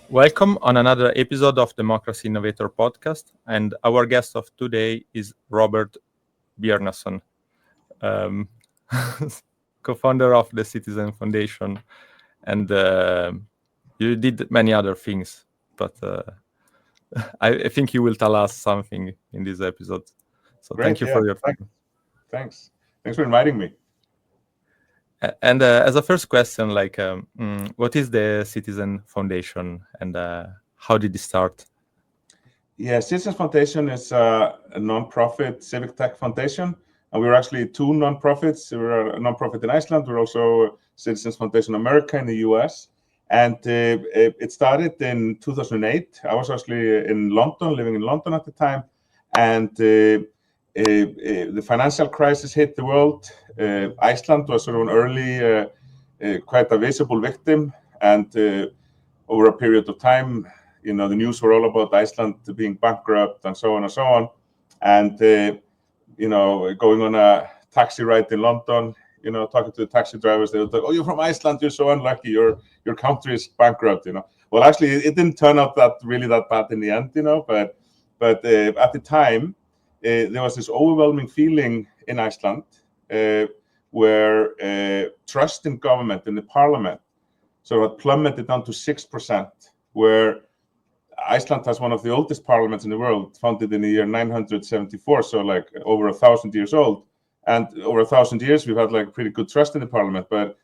Welcome on another episode of Democracy Innovator podcast. And our guest of today is Robert Bjarnason, um, co-founder of the Citizen Foundation. And you did many other things, but I think you will tell us something in this episode. So thank Great. you Yeah. for your Thanks. time. Thanks for inviting me. And as a first question, what is the Citizen Foundation and how did it start? Yeah, Citizens Foundation is a non-profit civic tech foundation, and we're actually two non-profits. We're a non-profit in Iceland. We're also Citizens Foundation America in the US. And it started in 2008. I was actually in London, living in London at the time. And the financial crisis hit the world. Iceland was sort of an early, quite a visible victim. And over a period of time, the news were all about Iceland being bankrupt and so on and so on. And, going on a taxi ride in London, talking to the taxi drivers, they would say, "Oh, you're from Iceland, you're so unlucky, your country is bankrupt," Well, actually, it didn't turn out that bad in the end, but at the time, there was this overwhelming feeling in Iceland where trust in government, in the parliament, sort of plummeted down to 6%, where Iceland has one of the oldest parliaments in the world, founded in the year 974, so like over 1,000 years old. And over 1,000 years, we've had like pretty good trust in the parliament, but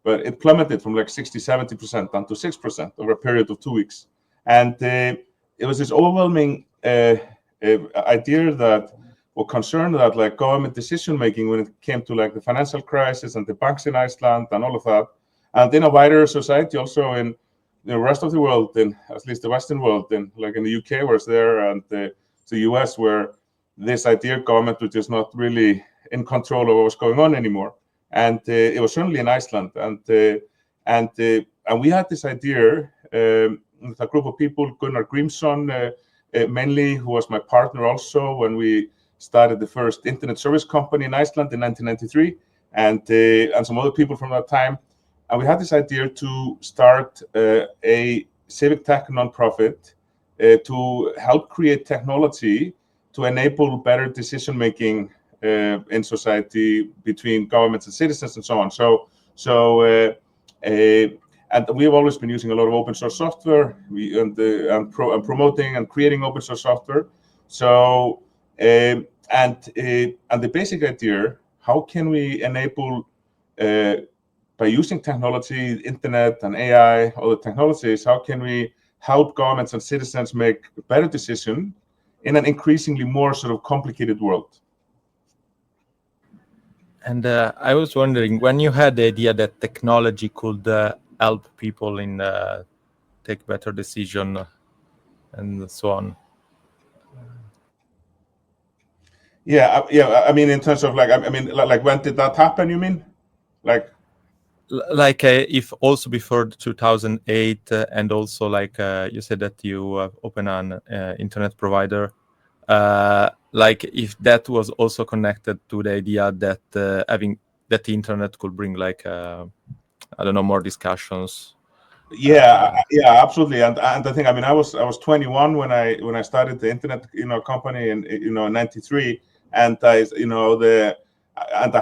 it plummeted from like 60-70% down to 6% over a period of 2 weeks. And it was this overwhelming idea that, or concern that like government decision making when it came to like the financial crisis and the banks in Iceland and all of that, and in a wider society also in the rest of the world, in at least the Western world, in like in the UK where it's there, and the US where this idea government was just not really in control of what was going on anymore. And it was certainly in Iceland, and we had this idea with a group of people, Gunnar Grímsson mainly, who was my partner also when we started the first internet service company in Iceland in 1993, and some other people from that time. And we had this idea to start a civic tech nonprofit to help create technology to enable better decision making in society between governments and citizens and so on. And we've always been using a lot of open source software and promoting and creating open source software. So and the basic idea: how can we enable by using technology, internet and AI, all the technologies, how can we help governments and citizens make better decisions in an increasingly more sort of complicated world? And I was wondering, when you had the idea that technology could help people in take better decision and so on. Yeah. I mean, in terms of like when did that happen? You mean, like? If also before 2008, and also you said that you open an internet provider, if that was also connected to the idea that having that the internet could bring I don't know, more discussions. Yeah, absolutely. And I think, I mean, I was 21 when I started the internet company in in '93, and I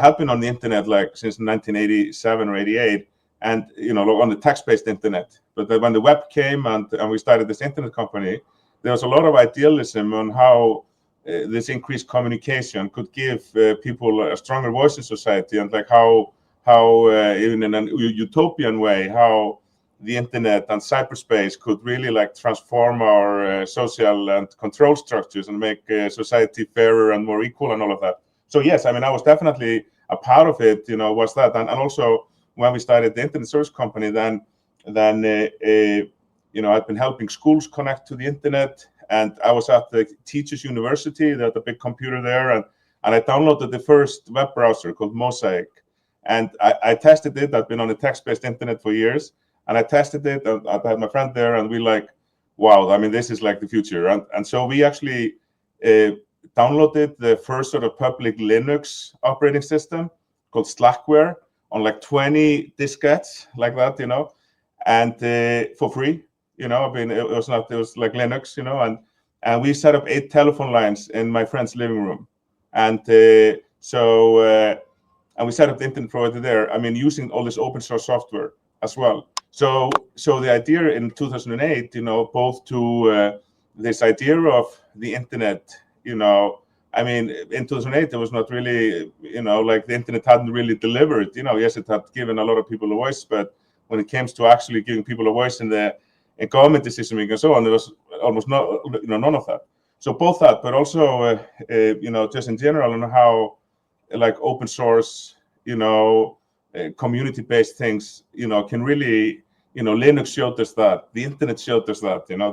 had been on the internet like since 1987 or '88, and on the text-based internet. But then when the web came and we started this internet company, there was a lot of idealism on how this increased communication could give people a stronger voice in society, and like how even in a utopian way, how the internet and cyberspace could really like transform our social and control structures and make society fairer and more equal and all of that. So yes, I mean, I was definitely a part of it, was that. And also when we started the internet service company, then I'd been helping schools connect to the internet, and I was at the Teachers University. They had a big computer there, and I downloaded the first web browser called Mosaic, and I tested it. I'd been on the text-based internet for years, and I tested it, and I had my friend there, and we like, wow, I mean, this is like the future. And so we actually downloaded the first sort of public Linux operating system called Slackware on like 20 diskettes like that, and for free. you know. I mean, it was like Linux, you know, and we set up 8 telephone lines in my friend's living room, and and we set up the internet provider there. I mean, using all this open source software as well. So the idea in 2008, you know, both to this idea of the internet, you know, I mean, in 2008, there was not really, you know, like the internet hadn't really delivered. You know, yes, it had given a lot of people a voice, but when it comes to actually giving people a voice in government decision making and so on, there was almost none of that. So both that, but also, you know, just in general, and how like open source, you know, community-based things, you know, can really, you know, Linux showed us that, the internet showed us that, you know,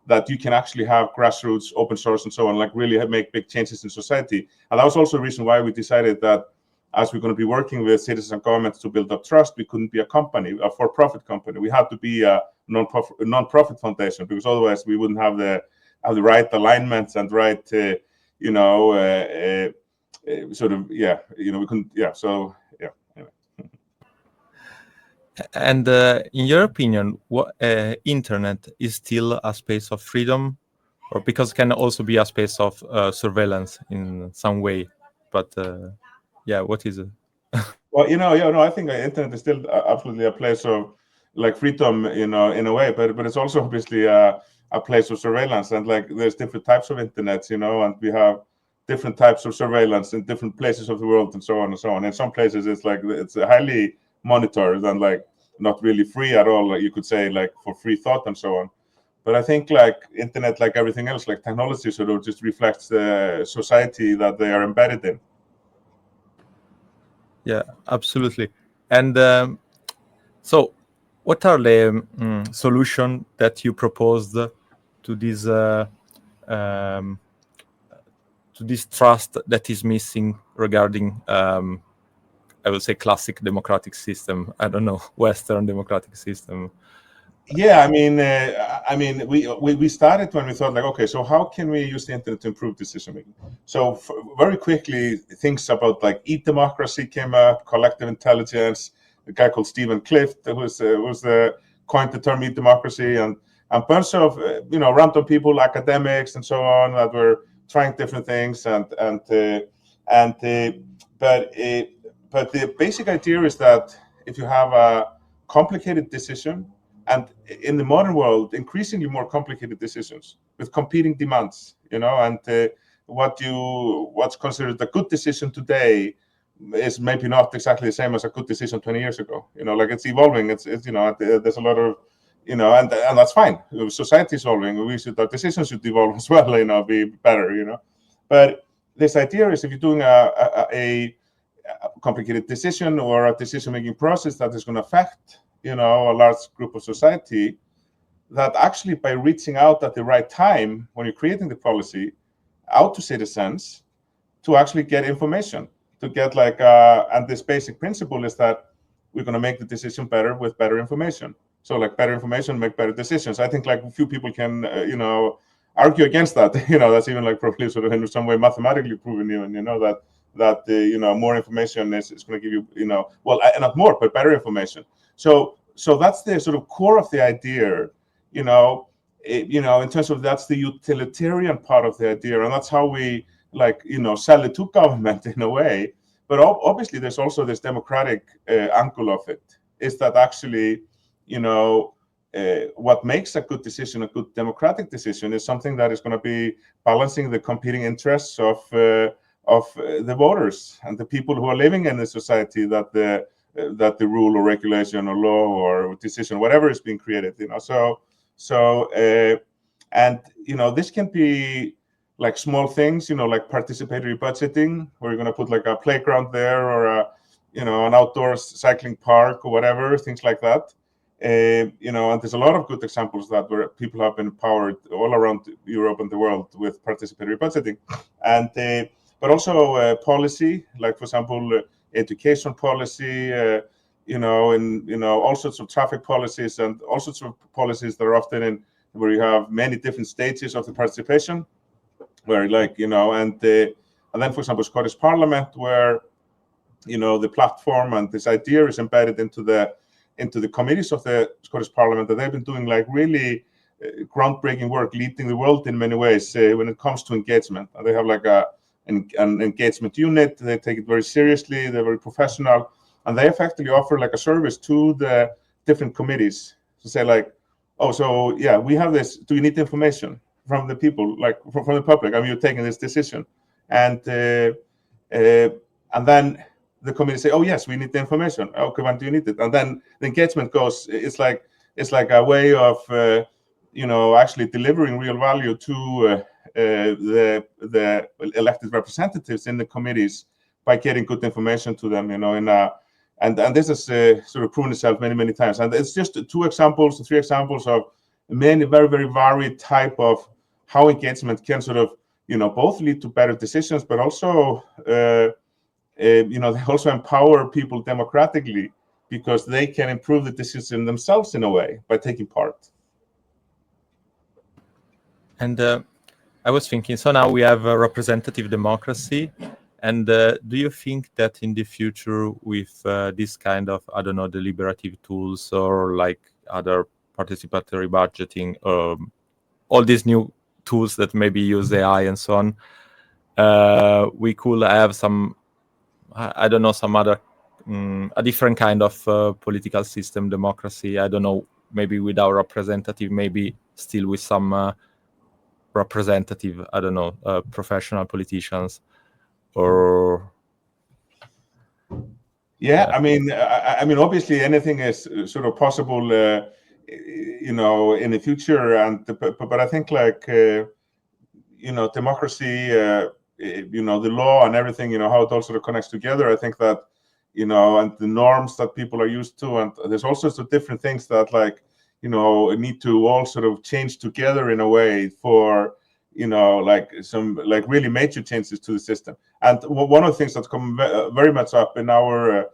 that you can actually have grassroots, open source, and so on, like really make big changes in society. And that was also the reason why we decided that as we're going to be working with citizens and governments to build up trust, we couldn't be a company, a for-profit company. We had to be a non-profit foundation, because otherwise we wouldn't have the right alignments and right, you know, sort of, yeah, you know, we couldn't, yeah. So yeah. Anyway. And in your opinion, what internet is still a space of freedom, or because it can also be a space of surveillance in some way? But yeah, what is it? Well, you know, yeah, no, I think the internet is still absolutely a place of like freedom, you know, in a way, but it's also obviously a place of surveillance, and like there's different types of internet, you know, and we have different types of surveillance in different places of the world, and so on and so on. In some places, it's like it's highly monitored and like not really free at all. Like you could say, like for free thought and so on. But I think like internet, like everything else, like technology, sort of just reflects the society that they are embedded in. Yeah, absolutely. And so, what are the solutions that you proposed to this um, to this trust that is missing regarding, I would say, classic democratic system? I don't know, Western democratic system. Yeah, I mean, we started when we thought like, okay, so how can we use the internet to improve decision making? So very quickly, things about like e-democracy came up, collective intelligence. A guy called Stephen Clift was the coined the term e-democracy, and a bunch of you know, random people, academics and so on, that were trying different things, but the basic idea is that if you have a complicated decision, and in the modern world, increasingly more complicated decisions with competing demands, you know, and what's considered a good decision today is maybe not exactly the same as a good decision 20 years ago. You know, like it's evolving. It's you know, there's a lot of, you know, and that's fine. Society is evolving. Our decisions should evolve as well. You know, be better. You know, but this idea is if you're doing a complicated decision or a decision-making process that is going to affect, you know, a large group of society, that actually by reaching out at the right time when you're creating the policy out to citizens to actually get information, to get like, and this basic principle is that we're going to make the decision better with better information. So like better information, make better decisions. I think like a few people can, you know, argue against that. You know, that's even like probably sort of in some way mathematically proven even, you know, that you know, more information is going to give you, you know, well, not more, but better information. So that's the sort of core of the idea, you know, you know, in terms of that's the utilitarian part of the idea, and that's how we like, you know, sell it to government in a way. But obviously, there's also this democratic angle of it. Is that actually, you know, what makes a good decision, a good democratic decision, is something that is going to be balancing the competing interests of the voters and the people who are living in the society that the rule or regulation or law or decision, whatever is being created, you know. And you know, this can be like small things, you know, like participatory budgeting, where you're going to put like a playground there, or a, you know, an outdoor cycling park or whatever, things like that. You know, and there's a lot of good examples of that where people have been empowered all around Europe and the world with participatory budgeting, and but also policy, like for example, education policy, you know, and you know, all sorts of traffic policies and all sorts of policies that are often in where you have many different stages of the participation, where like, you know, and then for example, Scottish Parliament, where, you know, the platform and this idea is embedded into the into the committees of the Scottish Parliament, that they've been doing like really groundbreaking work, leading the world in many ways when it comes to engagement. And they have like an engagement unit. They take it very seriously. They're very professional, and they effectively offer like a service to the different committees to say like, oh, so yeah, we have this. Do you need information from the people, like from the public? I mean, you're taking this decision, and then the committee say, oh yes, we need the information. Okay, when do you need it? And then the engagement goes. It's like a way of actually delivering real value to the elected representatives in the committees by getting good information to them. And this has sort of proven itself many times. And it's just 3 examples of many very, very varied type of how engagement can sort of, both lead to better decisions, but also, they also empower people democratically because they can improve the decision themselves in a way by taking part. And I was thinking, so now we have a representative democracy. And do you think that in the future with this kind of, I don't know, deliberative tools or like other participatory budgeting, all these new tools that maybe use AI and so on, we could have some, I don't know, some other, a different kind of political system, democracy, I don't know, maybe without representative, maybe still with some representative, I don't know, professional politicians? Or I mean, obviously anything is sort of possible, in the future, but I think like democracy, the law and everything, how it all sort of connects together. I think that and the norms that people are used to, and there's all sorts of different things that like need to all sort of change together in a way for like some like really major changes to the system. And one of the things that's come very much up in our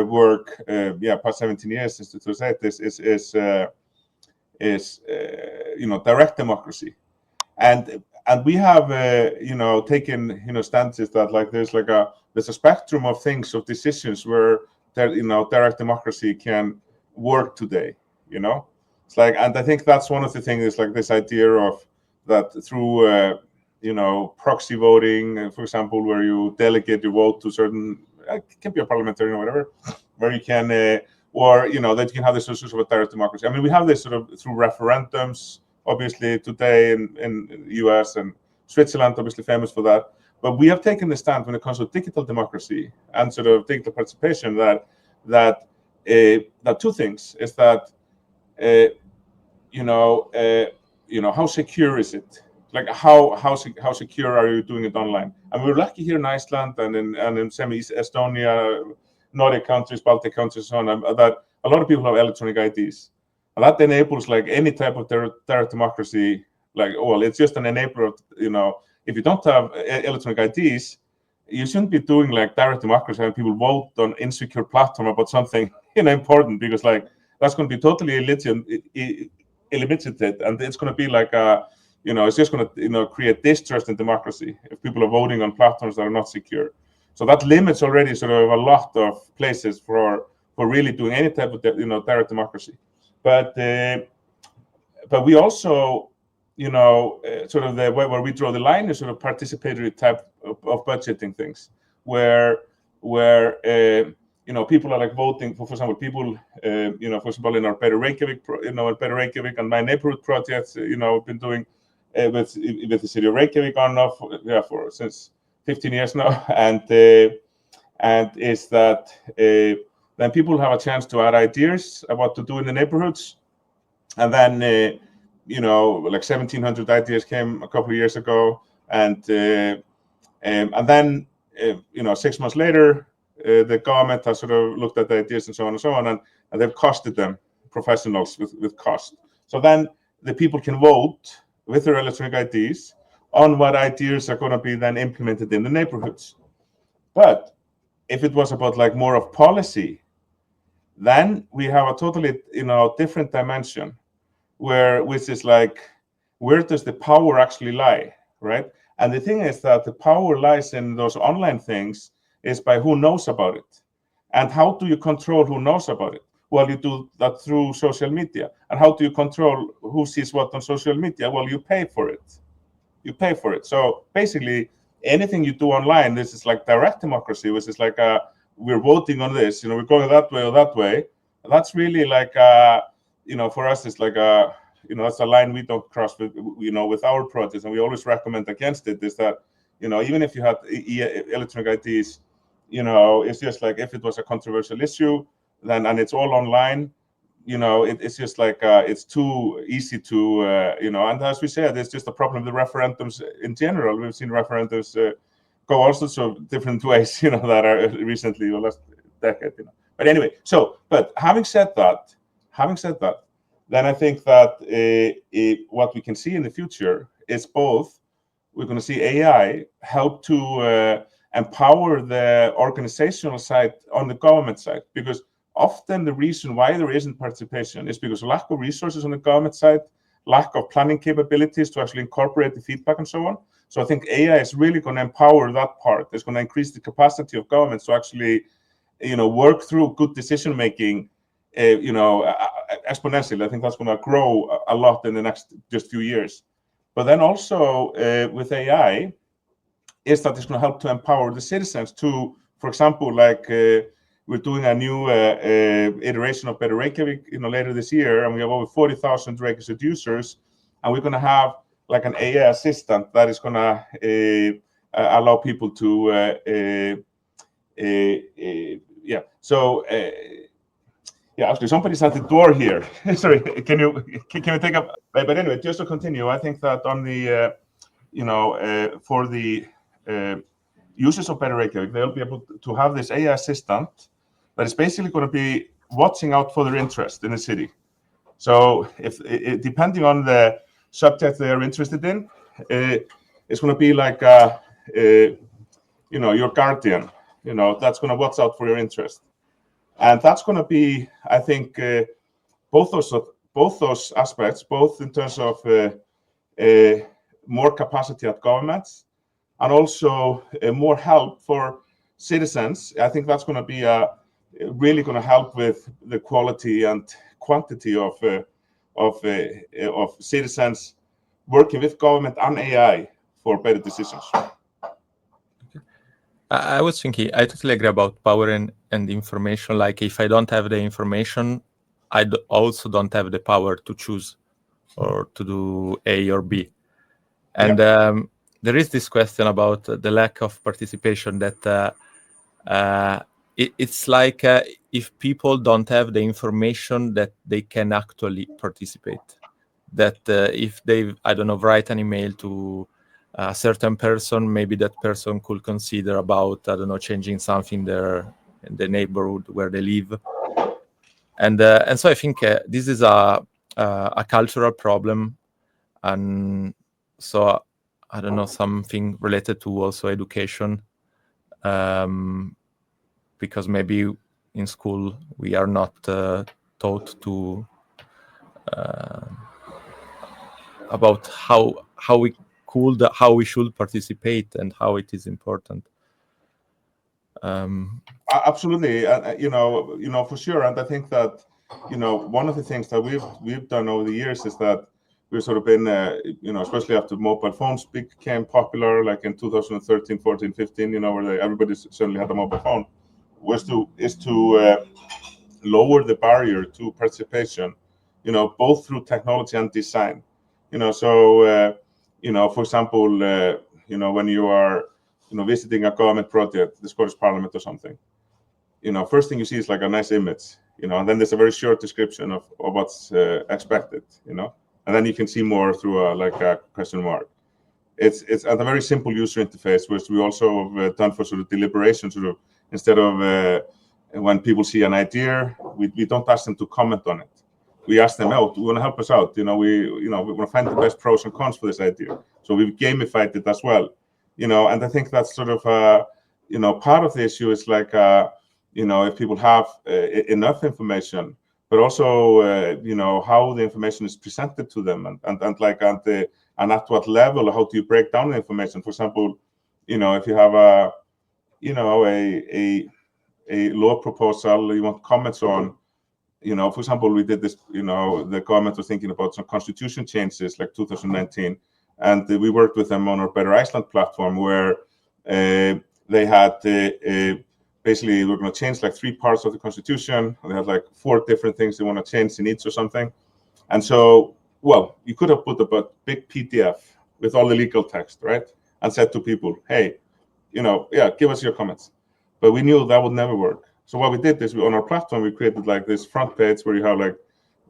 work, past 17 years since 2008, is direct democracy, and we have taken stances that like there's a spectrum of things, of decisions where direct democracy can work today. It's like, and I think that's one of the things is like this idea of that through proxy voting, for example, where you delegate your vote to certain, it can be a parliamentarian or whatever, where you can or that you can have this sort of a direct democracy. I mean, we have this sort of through referendums, obviously today in US and Switzerland, obviously famous for that. But we have taken the stand when it comes to digital democracy and sort of digital participation that 2 things is that how secure is it? Like how secure are you doing it online? And we're lucky here in Iceland and in Estonia, Nordic countries, Baltic countries, so on, that a lot of people have electronic IDs, and that enables like any type of direct democracy. Like, well, it's just an enabler of, if you don't have electronic IDs, you shouldn't be doing like direct democracy and people vote on insecure platform about something important, because like that's going to be totally illimited, and it's going to be like it's just going to create distrust in democracy if people are voting on platforms that are not secure. So that limits already sort of a lot of places for really doing any type of direct democracy. But we also sort of the way where we draw the line is sort of participatory type of budgeting things, where people are like voting for example, people for example in our Better Reykjavik Better Reykjavik and My Neighborhood projects, we've been doing with the city of Reykjavik on off for since 15 years now, and is that then people have a chance to add ideas about what to do in the neighborhoods, and then like 1,700 ideas came a couple of years ago, and then 6 months later, the government has sort of looked at the ideas and so on, and they've costed them professionals with cost. So then the people can vote with their electronic IDs on what ideas are going to be then implemented in the neighborhoods. But if it was about like more of policy, then we have a totally different dimension, which is like, where does the power actually lie, right? And the thing is that the power lies in those online things is by who knows about it. And how do you control who knows about it? Well, you do that through social media. And how do you control who sees what on social media? Well, you pay for it. So basically, anything you do online, this is like direct democracy, which is like we're voting on this, we're going that way or that way. That's really like for us, it's like that's a line we don't cross with our projects, and we always recommend against it. Is that even if you had electronic IDs, it's just like if it was a controversial issue, then and it's all online. It's just like it's too easy to and as we said, it's just a problem with referendums in general. We've seen referendums go all sorts of different ways, that are recently the last decade. But anyway, but having said that, then I think that what we can see in the future is both we're going to see AI help to empower the organizational side on the government side, because often the reason why there isn't participation is because of lack of resources on the government side, lack of planning capabilities to actually incorporate the feedback and so on. So I think AI is really going to empower that part. It's going to increase the capacity of governments to actually, work through good decision making, exponentially. I think that's going to grow a lot in the next just few years. But then also with AI, is that it's going to help to empower the citizens to, for example, like we're doing a new iteration of Better Reykjavik, later this year, and we have over 40,000 registered users, and we're going to have like an AI assistant that is going to allow people to, So, actually, somebody's at the door here. Sorry, can we take up? But anyway, just to continue, I think that on the, for the users of Better Reykjavik, they'll be able to have this AI assistant that is basically going to be watching out for their interest in the city. So if depending on the subject they are interested in, it's going to be like your guardian. That's going to watch out for your interest, and that's going to be, I think, both those aspects, both in terms of more capacity at governments and also more help for citizens. I think that's going to be really going to help with the quality and quantity of citizens working with government and AI for better decisions. I was thinking, I totally agree about power and information. Like, if I don't have the information, I also don't have the power to choose or to do A or B. And there is this question about the lack of participation, that it's like if people don't have the information that they can actually participate, that if they, I don't know, write an email to a certain person, maybe that person could consider about, I don't know, changing something there in the neighborhood where they live. And so I think this is a cultural problem. And so, I don't know, something related to also education, because maybe in school we are not taught to about how we could, how we should participate and how it is important. Absolutely, for sure. And I think that one of the things that we've done over the years is that we've sort of been especially after mobile phones became popular, like in 2013, 14, 15, where everybody suddenly had a mobile phone, is to lower the barrier to participation, both through technology and design. So for example, when you are visiting a government project, the Scottish Parliament or something, first thing you see is like a nice image, and then there's a very short description of what's expected, and then you can see more through a question mark. It's a very simple user interface, which we also have done for sort of deliberation, sort of, instead of when people see an idea, we don't ask them to comment on it. We ask them out, we want to help us out, we want to find the best pros and cons for this idea. So we've gamified it as well, and I think that's sort of part of the issue is like if people have enough information, but also how the information is presented to them, and at what level, how do you break down the information? For example, if you have a law proposal you want comments on, for example, we did this, the government was thinking about some constitution changes like 2019, and we worked with them on our Better Iceland platform where they had basically we're going to change like 3 parts of the constitution. They had like 4 different things they want to change in each or something. And so, well, you could have put up a big PDF with all the legal text, right? And said to people, hey, give us your comments. But we knew that would never work. So what we did is on our platform, we created like this front page where you have like,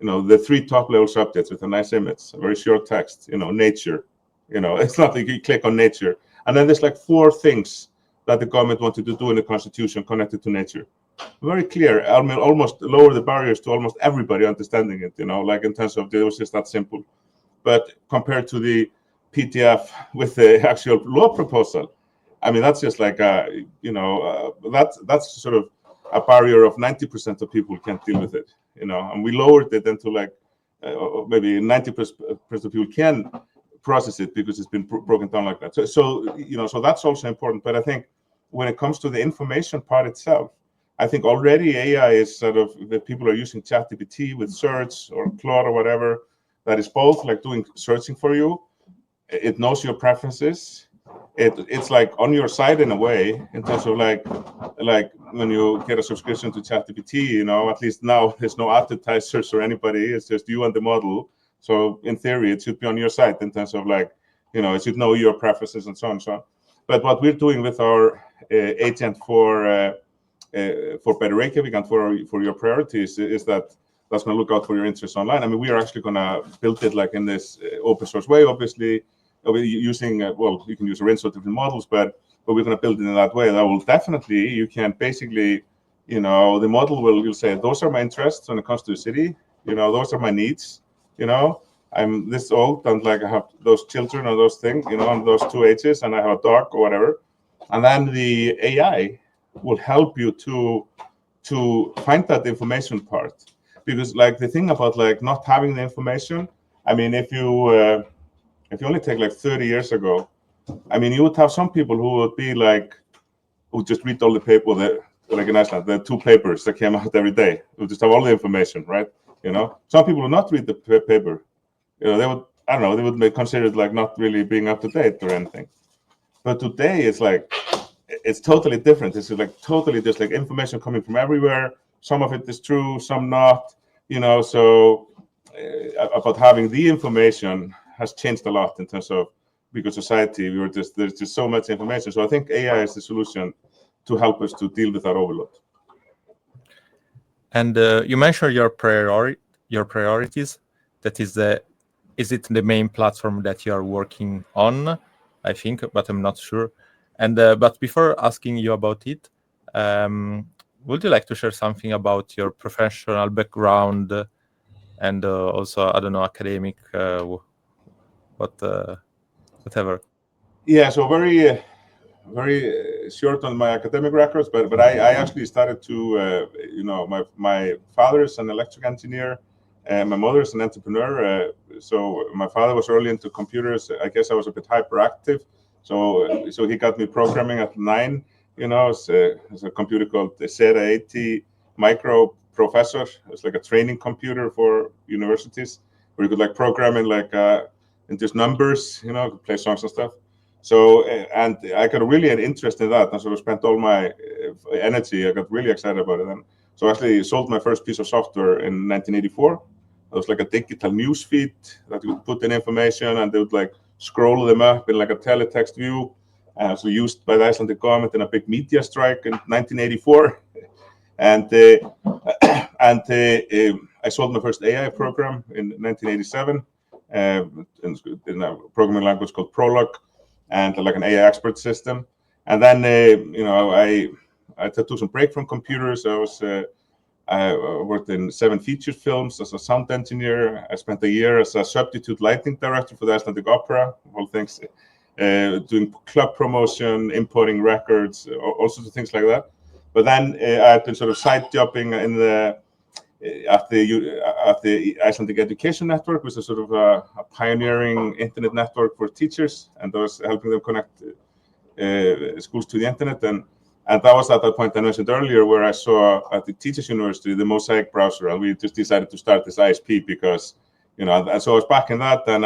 the 3 top level subjects with a nice image, a very short text, nature, it's not like you click on nature. And then there's like 4 things that the government wanted to do in the constitution connected to nature. Very clear, almost lower the barriers to almost everybody understanding it, like in terms of it was just that simple. But compared to the PDF with the actual law proposal, I mean, that's just like, that's sort of a barrier of 90% of people can't deal with it, and we lowered it into like maybe 90% of people can process it because it's been broken down like that. So that's also important. But I think when it comes to the information part itself, I think already AI is sort of, that people are using ChatGPT with search or Claude or whatever, that is both like doing searching for you. It knows your preferences. It's like on your side in a way, in terms of like when you get a subscription to ChatGPT, at least now there's no advertisers or anybody. It's just you and the model. So in theory, it should be on your side in terms of like, it should know your preferences and so on and so on. But what we're doing with our agent for Better Reykjavik and for your priorities is that that's going to look out for your interests online. I mean, we are actually going to build it like in this open source way, obviously, using, you can use a range of different models, but we're going to build it in that way. That will definitely, you can basically, the model will say, those are my interests when it comes to the city, those are my needs, I'm this old and like I have those children or those things, on those 2 ages, and I have a dog or whatever. And then the AI will help you to find that information part. Because like the thing about like not having the information, I mean, if you only take like 30 years ago, I mean, you would have some people who would be like, who just read all the paper, like in Iceland, the 2 papers that came out every day. Who just have all the information, right? Some people would not read the paper. They would, I don't know, they would be considered like not really being up to date or anything. But today it's like, it's totally different. It's like totally just like information coming from everywhere. Some of it is true, some not, so about having the information has changed a lot in terms of, because society, there's just so much information. So I think AI is the solution to help us to deal with that overload. And you mentioned your priorities. That is it the main platform that you are working on? I think, but I'm not sure. And but before asking you about it, would you like to share something about your professional background and also, I don't know, academic, whatever? Yeah, so very short on my academic records, but I actually started to, my father is an electric engineer, and my mother is an entrepreneur. So my father was early into computers. I guess I was a bit hyperactive. So he got me programming at 9. It's a computer called the Zeta 80 Micro Professor. It's like a training computer for universities where you could like program in like in just numbers, play songs and stuff. So, and I got really an interest in that, and sort of spent all my energy. I got really excited about it. And so I actually sold my first piece of software in 1984. It was like a digital news feed that you would put in information, and they would like scroll them up in like a teletext view. So used by the Icelandic government in a big media strike in 1984. And I sold my first AI program in 1987 in a programming language called Prolog, and like an AI expert system. And then, I took some break from computers. I worked in 7 feature films as a sound engineer. I spent a year as a substitute lighting director for the Icelandic Opera, all things, doing club promotion, importing records, all sorts of things like that. But then I've been sort of side jobbing in at the Icelandic Education Network, which is sort of a pioneering internet network for teachers, and I was helping them connect schools to the internet. And And that was at that point I mentioned earlier, where I saw at the Teachers University the Mosaic browser, and we just decided to start this ISP because, and so I was back in that. And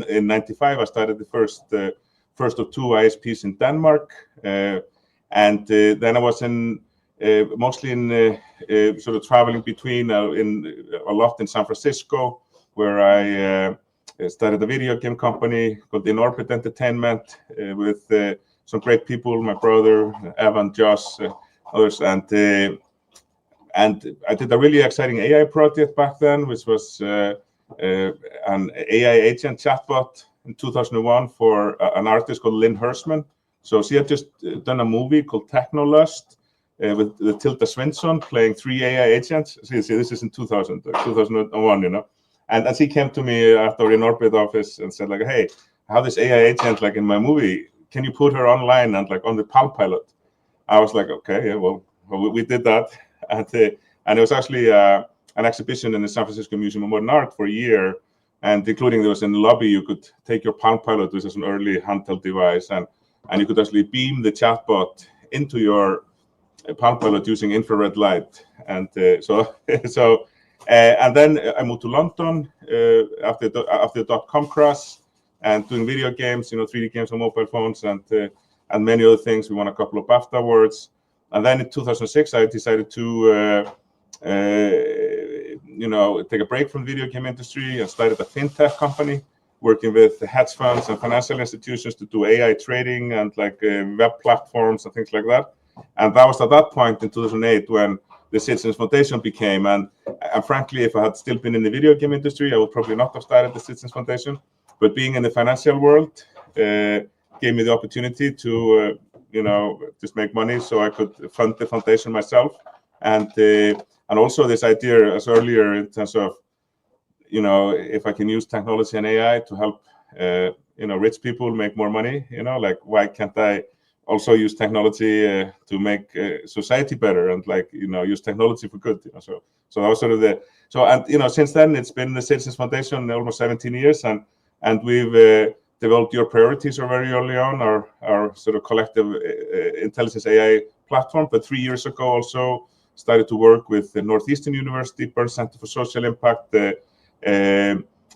in '95 I started the first of two ISPs in Denmark, and then I was mostly in sort of traveling between a lot in San Francisco, where I started a video game company called In Orbit Entertainment with some great people, my brother, Evan, Josh, others. And I did a really exciting AI project back then, which was an AI agent chatbot in 2001 for an artist called Lynn Hirschman. So she had just done a movie called Technolust with Tilda Swinton playing 3 AI agents. See, this is in 2001, And she came to me at our In Orbit office and said, like, hey, I have this AI agent like in my movie. Can you put her online and like on the Palm Pilot? I was like, okay, yeah, well we did that. And it was actually an exhibition in the San Francisco Museum of Modern Art for a year. And including there was in the lobby, you could take your Palm Pilot, which is an early handheld device, and you could actually beam the chatbot into your Palm Pilot using infrared light. And and then I moved to London after the .com crash, and doing video games, 3D games on mobile phones, and many other things. We won a couple of BAFTA awards. And then in 2006, I decided to take a break from the video game industry and started a fintech company working with hedge funds and financial institutions to do AI trading and like web platforms and things like that. And that was at that point in 2008 when the Citizens Foundation became. And frankly, if I had still been in the video game industry, I would probably not have started the Citizens Foundation. But being in the financial world gave me the opportunity to, just make money so I could fund the foundation myself. And also this idea as earlier in terms of, if I can use technology and AI to help, rich people make more money, like why can't I also use technology to make society better and use technology for good, So that was sort of since then it's been the Citizens Foundation almost 17 years, and we've developed Your Priorities very early on, our sort of collective intelligence AI platform. But 3 years ago also started to work with the Northeastern University Burn Center for Social Impact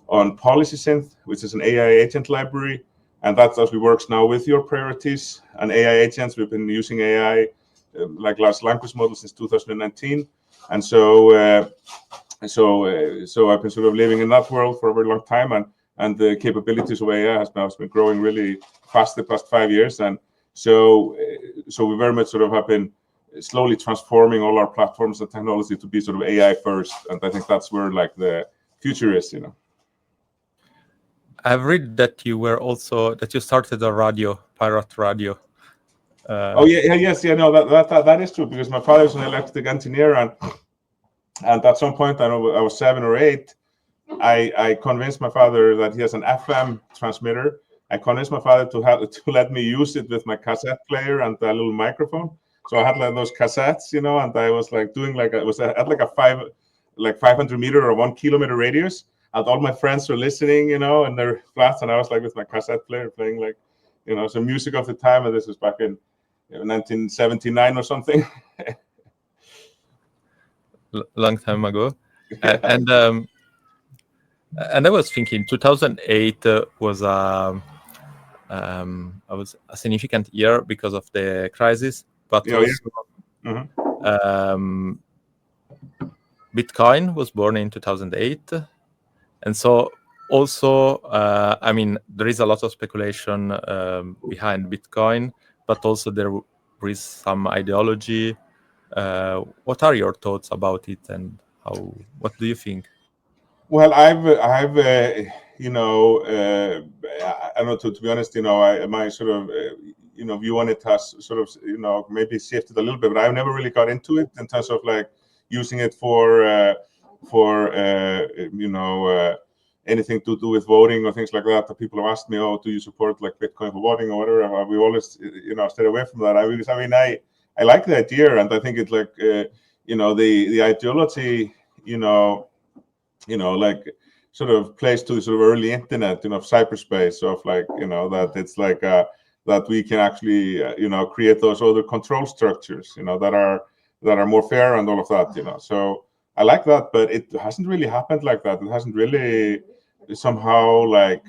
on PolicySynth, which is an AI agent library. And that actually works now with Your Priorities and AI agents. We've been using AI like large language models since 2019. And so I've been sort of living in that world for a very long time, and the capabilities of AI has been growing really fast the past 5 years. And so we very much sort of have been slowly transforming all our platforms and technology to be sort of AI first. And I think that's where like the future is, I've read that you started a radio, pirate radio. That is true, because my father is an electric engineer, and at some point, I know I was 7 or 8, I convinced my father that he has an FM transmitter. I convinced my father to let me use it with my cassette player and a little microphone. So I had like those cassettes, and I was like doing it was at like a 500 meter or 1 kilometer radius, and all my friends were listening, in their flats, and I was like with my cassette player playing like, some music of the time. And this was back in 1979 or something. Long time ago. And I was thinking 2008 was a significant year because of the crisis, but also Bitcoin was born in 2008, and so also there is a lot of speculation behind Bitcoin, but also there is some ideology. What are your thoughts about it, and what do you think? Well, I've I don't know, to be honest, my sort of view on it has sort of maybe shifted a little bit, but I've never really got into it in terms of like using it for anything to do with voting or things like that. That people have asked me, oh, do you support like Bitcoin for voting or whatever? We always stayed away from that. I like the idea, and I think it's like the ideology like sort of plays to the sort of early internet, of cyberspace, of like, that it's like that that we can actually create those other control structures, that are more fair and all of that. So I like that, but it hasn't really happened like that. It hasn't really somehow like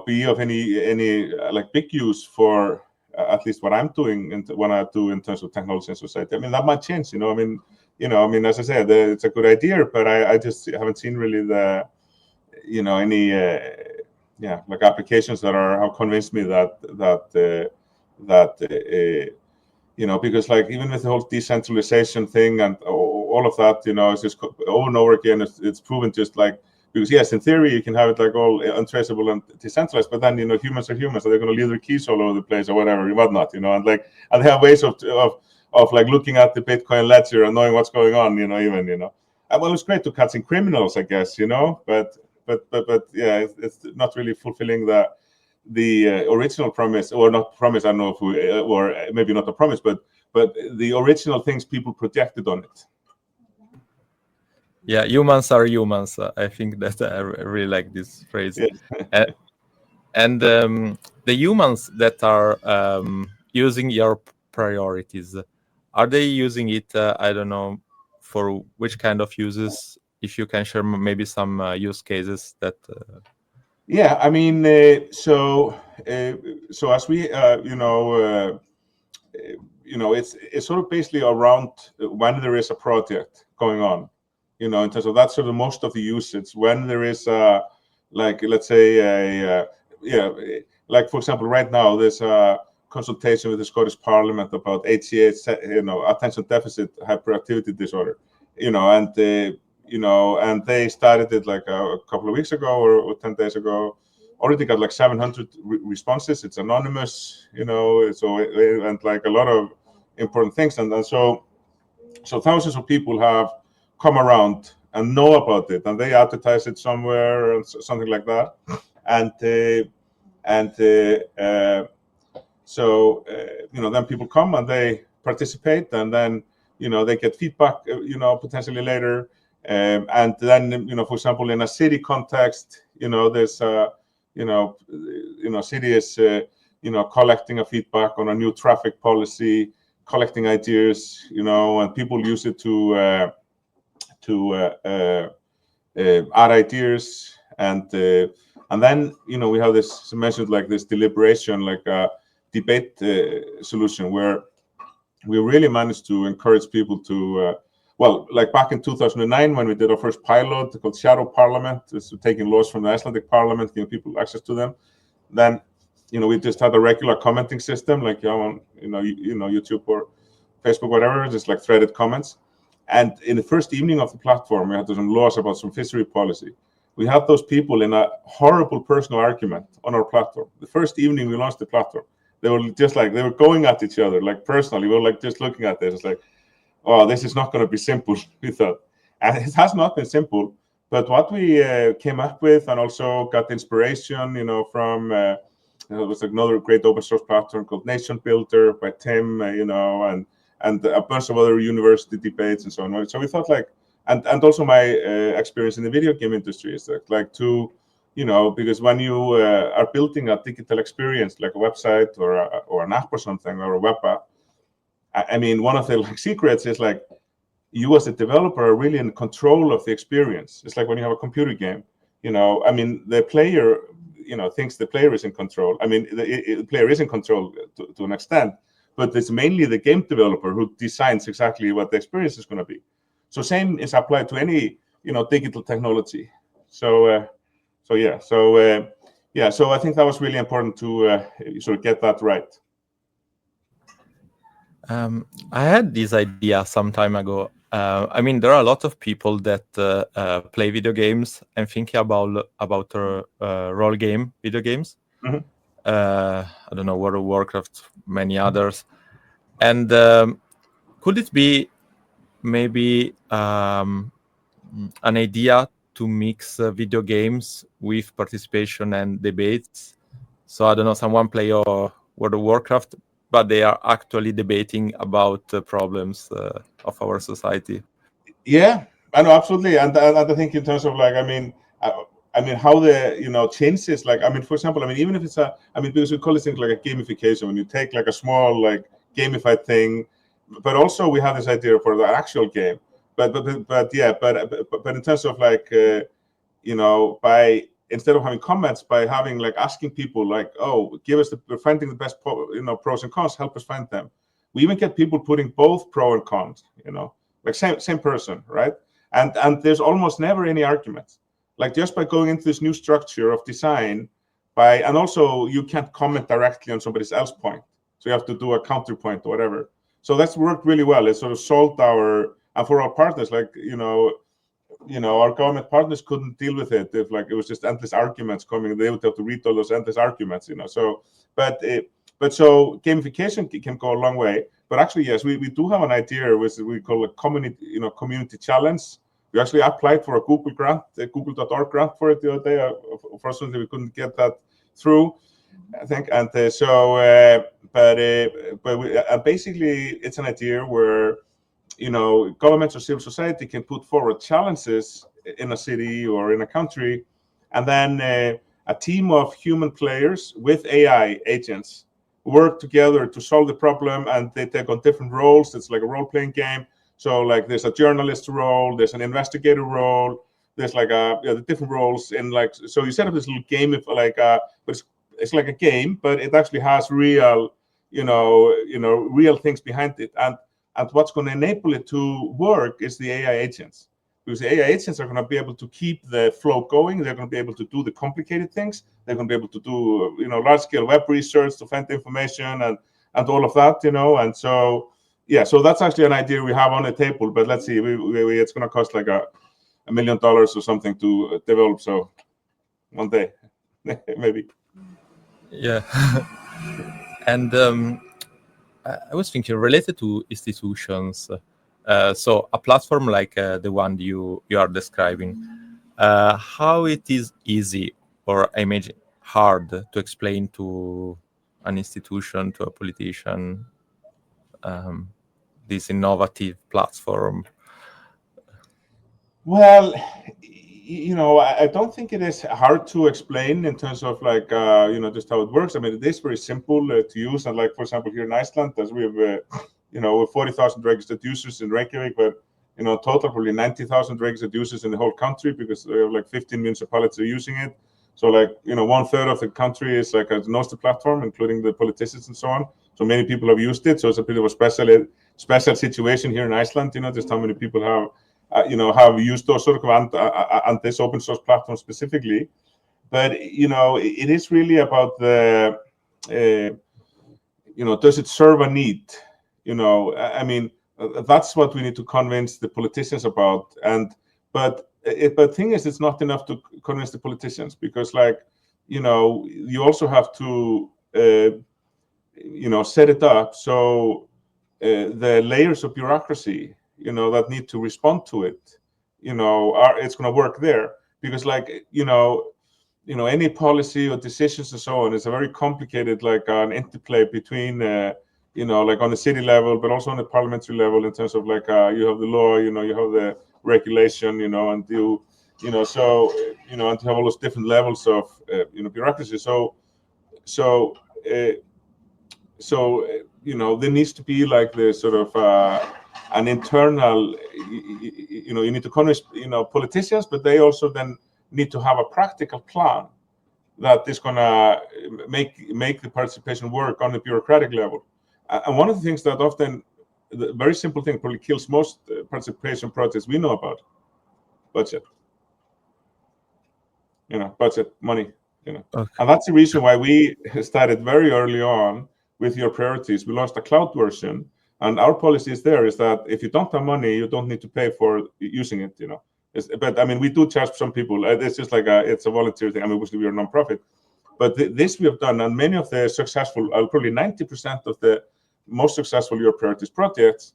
be of any like big use for at least what I'm doing and what I do in terms of technology and society. I mean, that might change. I mean, as I said, it's a good idea, but I just haven't seen really the any like applications that have convinced me that because like even with the whole decentralization thing and all of that, it's just over and over again. It's proven just like, because yes, in theory you can have it like all untraceable and decentralized, but then humans are humans, so they're going to leave their keys all over the place or whatever, whatnot, and they have ways of like looking at the Bitcoin ledger and knowing what's going on, even. Well, it's great to catching criminals, I guess, but yeah, it's not really fulfilling the original promise, or not promise. I don't know if we, or maybe not a promise, but the original things people projected on it. Yeah, humans are humans. I think that I really like this phrase. Yes. And the humans that are using your priorities, are they using it? I don't know for which kind of uses. If you can share maybe some use cases that. Yeah, I mean, so as we, it's sort of basically around when there is a project going on, in terms of that's sort of most of the usage. When there is like, let's say like for example, right now there's a consultation with the Scottish Parliament about HCH, attention deficit hyperactivity disorder, and they started it like a couple of weeks ago or 10 days ago. Already got like 700 responses. It's anonymous, and like a lot of important things. And so thousands of people have come around and know about it, and they advertise it somewhere and something like that. So then people come and they participate, and then they get feedback, potentially later. And then for example, in a city context, there's city is collecting a feedback on a new traffic policy, collecting ideas, and people use it to add ideas, and then we have this mentioned like this deliberation, like a debate solution where we really managed to encourage people to well, like back in 2009 when we did our first pilot called Shadow Parliament, is taking laws from the Icelandic Parliament, giving people access to them. Then we just had a regular commenting system, like on YouTube or Facebook, whatever, just like threaded comments. And in the first evening of the platform, we had some laws about some fishery policy. We had those people in a horrible personal argument on our platform. The first evening we launched the platform, they were just like, they were going at each other, like personally. We were like just looking at this. It's like, oh, this is not going to be simple, we thought. And it has not been simple. But what we came up with, and also got inspiration, from, there was another great open source platform called Nation Builder by Tim, and a bunch of other university debates and so on. So we thought like, and also my experience in the video game industry is like to, because when you are building a digital experience, like a website or an app or something, or a web app, I mean, one of the like secrets is like you as a developer are really in control of the experience. It's like when you have a computer game, I mean, the player, thinks the player is in control. I mean, the player is in control to an extent, but it's mainly the game developer who designs exactly what the experience is going to be. So same is applied to any, digital technology. So I think that was really important to sort of get that right. I had this idea some time ago. I mean, there are a lot of people that play video games and thinking about role game video games. Mm-hmm. I don't know, World of Warcraft, many others. And could it be maybe an idea to mix video games with participation and debates? So I don't know, someone play World of Warcraft, but they are actually debating about the problems of our society. Yeah, I know, absolutely. And I think in terms of like, I mean, I mean, how the changes, like, I mean, for example, I mean, even if it's because we call this thing like a gamification, when you take like a small like gamified thing, but also we have this idea for the actual game. But in terms of like by instead of having comments, by having like asking people like, oh, give us we're finding the best pros and cons, help us find them. We even get people putting both pro and cons, like same person, right? And there's almost never any arguments. Like just by going into this new structure of design, and also you can't comment directly on somebody else's point, so you have to do a counterpoint or whatever. So that's worked really well. It sort of solved and for our partners, like our government partners couldn't deal with it if like it was just endless arguments coming. They would have to read all those endless arguments, So, so gamification can go a long way. But actually, yes, we do have an idea which we call a community challenge. We actually applied for a Google grant, a Google.org grant for it the other day. Unfortunately, we couldn't get that through, I think. And basically, it's an idea where governments or civil society can put forward challenges in a city or in a country, and then a team of human players with AI agents work together to solve the problem, and they take on different roles. It's like a role-playing game. So like there's a journalist role, there's an investigator role, there's like the different roles in like, so you set up this little game but it's like a game, but it actually has real, real things behind it. And what's going to enable it to work is the AI agents, because the AI agents are going to be able to keep the flow going. They're going to be able to do the complicated things. They're going to be able to do, large-scale web research to find information and all of that, And so, yeah, so that's actually an idea we have on the table. But let's see, it's going to cost like $1 million or something to develop. So one day, maybe. Yeah. And I was thinking related to institutions. So a platform like the one you are describing, how it is easy or I imagine hard to explain to an institution, to a politician, this innovative platform? Well, I don't think it is hard to explain in terms of like, just how it works. I mean, it is very simple to use. And like, for example, here in Iceland, as we have, 40,000 registered users in Reykjavik, but, total probably 90,000 registered users in the whole country, because we have like 15 municipalities are using it. So like, 1/3 of the country is like knows the platform, including the politicians and so on. So many people have used it. So it's a bit of a special situation here in Iceland, just how many people have used those sort of and this open source platform specifically. But it is really about the does it serve a need? I mean, that's what we need to convince the politicians about. But the thing is, it's not enough to convince the politicians, because like you also have to set it up so the layers of bureaucracy that need to respond to it, it's going to work there. Because like, any policy or decisions and so on is a very complicated, like an interplay between, like on the city level, but also on the parliamentary level in terms of like, you have the law, you have the regulation, and and you have all those different levels of, bureaucracy. So there needs to be like the sort of an internal, you need to convince, politicians, but they also then need to have a practical plan that is going to make the participation work on the bureaucratic level. And one of the things that often, the very simple thing probably kills most participation projects we know about: budget. Budget, money. Okay. And that's the reason why we started very early on with your priorities. We launched a cloud version, and our policy is that if you don't have money, you don't need to pay for using it. But I mean, we do charge some people. It's just like it's a volunteer thing. I mean, obviously we are a non-profit, but this we have done, and many of the successful, probably 90% of the most successful your priorities projects,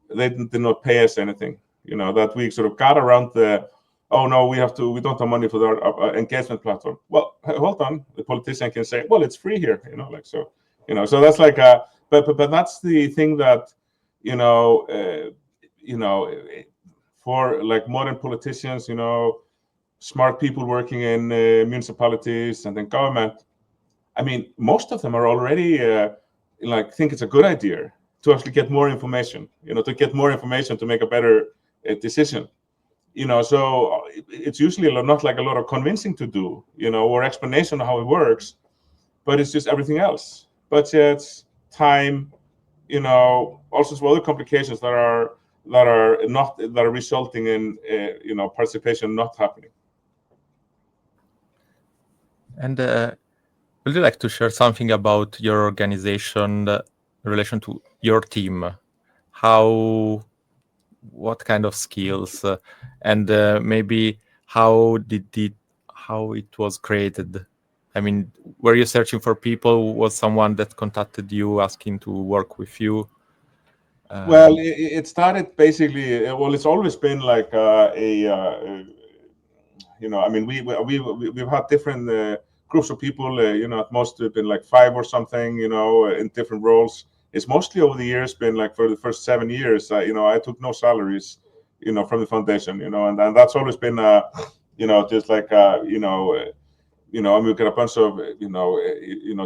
they did not pay us anything. That we sort of got around the, oh no, we don't have money for our engagement platform. Well, hold on, the politician can say, well, it's free here, so that's like but that's the thing that, for like modern politicians, smart people working in municipalities and in government. I mean, most of them are already like think it's a good idea to actually get more information. To get more information to make a better decision. So it's usually not like a lot of convincing to do, or explanation of how it works, but it's just everything else. Budgets, time, all sorts of other complications that are resulting in participation not happening. And would you like to share something about your organization in relation to your team? What kind of skills, and maybe how it was created? I mean, were you searching for people? Was someone that contacted you asking to work with you? Well, it started basically. Well, it's always been like I mean, we've had different groups of people. At most it's been like 5 or something. In different roles. It's mostly over the years been like for the first 7 years. I took no salaries, from the foundation. And that's always been, just like and we get a bunch of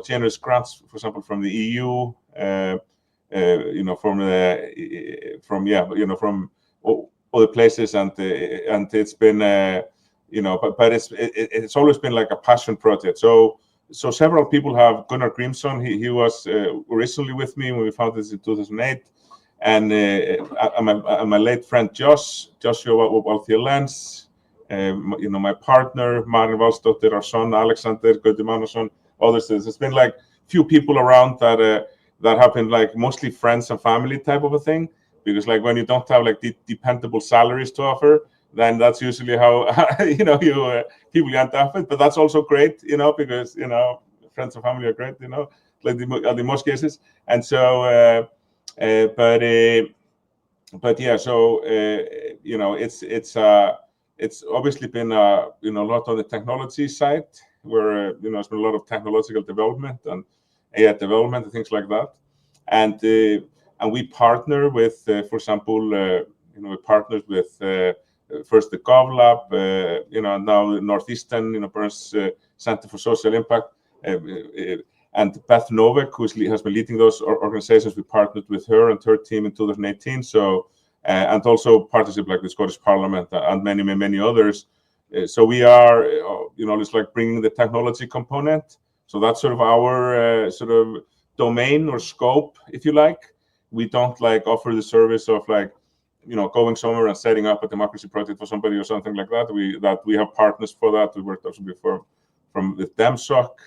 generous grants, for example, from the EU. From other places, and it's been but it's always been like a passion project. So several people have. Gunnar Grímsson, he was originally with me when we founded this in 2008, and my late friend Joshua Valthier-Lenz, my partner Marin Valsdóttir, our son Alexander Bjarnason, others. There's been like few people around that have been like mostly friends and family type of a thing, because like when you don't have like dependable salaries to offer, then that's usually how people you end up with. But that's also great, because friends and family are great, like in most cases. And so but yeah, so it's obviously been a lot on the technology side, where it's been a lot of technological development and AI development and things like that. And we partner with, for example, we partnered with first the GovLab, and now the Northeastern Burns Center for Social Impact, and Beth Novak, who has been leading those organizations. We partnered with her and her team in 2018. So and also partnership like the Scottish Parliament and many others. So we are, it's like bringing the technology component. So that's sort of our sort of domain or scope, if you like. We don't like offer the service of like, going somewhere and setting up a democracy project for somebody or something like that. We have partners for that. We worked also before with DemSoc,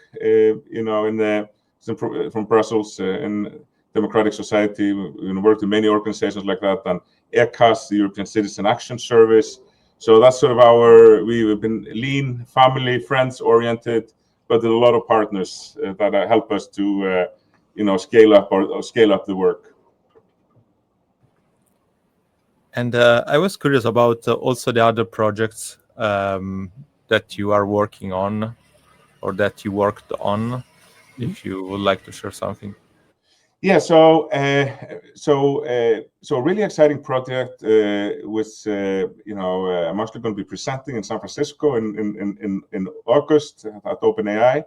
from Brussels in Democratic Society. We worked with many organizations like that, and ECAS, the European Citizen Action Service. So that's sort of we've been lean, family, friends oriented, but with a lot of partners that help us to scale up the work. And I was curious about also the other projects that you are working on, or that you worked on, if you would like to share something. Yeah, so a really exciting project, which I'm actually going to be presenting in San Francisco in August at OpenAI,